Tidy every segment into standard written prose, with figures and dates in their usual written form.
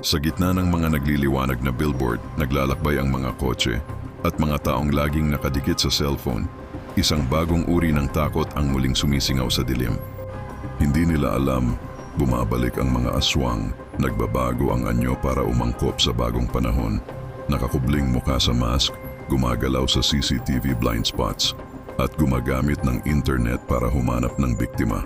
Sa gitna ng mga nagliliwanag na billboard, naglalakbay ang mga kotse at mga taong laging nakadikit sa cellphone. Isang bagong uri ng takot ang muling sumisingaw sa dilim. Hindi nila alam, bumabalik ang mga aswang, nagbabago ang anyo para umangkop sa bagong panahon. Nakakubling mukha sa mask, gumagalaw sa CCTV blind spots, at gumagamit ng internet para humanap ng biktima.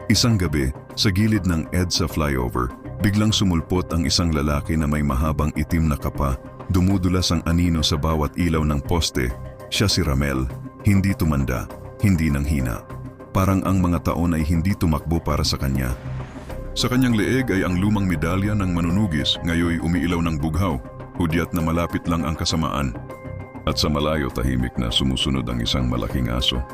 Isang gabi, sa gilid ng EDSA flyover, biglang sumulpot ang isang lalaki na may mahabang itim na kapa, dumudulas ang anino sa bawat ilaw ng poste. Siya si Ramel, hindi tumanda, hindi nanghina. Parang ang mga taon ay hindi tumakbo para sa kanya. Sa kanyang leeg ay ang lumang medalya ng manunugis, ngayoy umiilaw ng bughaw, hudyat na malapit lang ang kasamaan. At sa malayo tahimik na sumusunod ang isang malaking aso.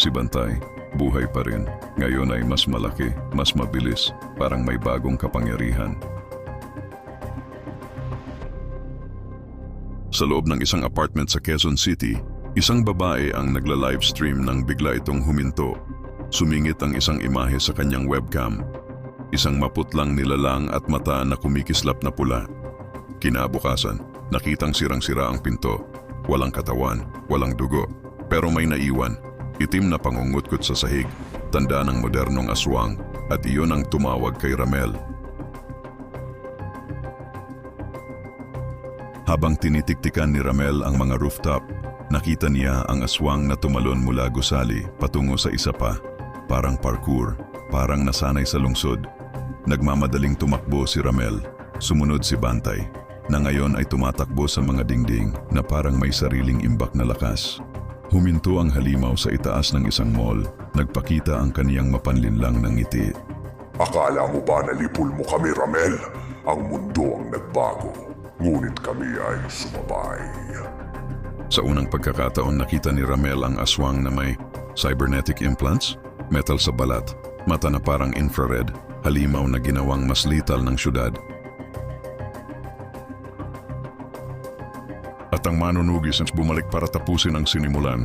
Si Bantay, buhay pa rin. Ngayon ay mas malaki, mas mabilis, parang may bagong kapangyarihan. Sa loob ng isang apartment sa Quezon City, isang babae ang nagla-livestream nang bigla itong huminto. Sumingit ang isang imahe sa kanyang webcam. Isang maputlang nilalang at mata na kumikislap na pula. Kinabukasan, nakitang sirang-sira ang pinto. Walang katawan, walang dugo, pero may naiwan. Itim na pangungutkot sa sahig, tanda ng modernong aswang, at iyon ang tumawag kay Ramel. Habang tinitiktikan ni Ramel ang mga rooftop, nakita niya ang aswang na tumalon mula gusali patungo sa isa pa. Parang parkour, parang nasanay sa lungsod. Nagmamadaling tumakbo si Ramel, sumunod si Bantay, na ngayon ay tumatakbo sa mga dingding na parang may sariling imbak na lakas. Huminto ang halimaw sa itaas ng isang mall, nagpakita ang kaniyang mapanlinlang ng ngiti. Akala mo ba nalipol mo kami, Ramel? Ang mundo ang nagbago, ngunit kami ay sumabay. Sa unang pagkakataon nakita ni Ramel ang aswang na may cybernetic implants, metal sa balat, mata na parang infrared, halimaw na ginawang mas lital ng syudad. At ang manunugis na bumalik para tapusin ang sinimulan,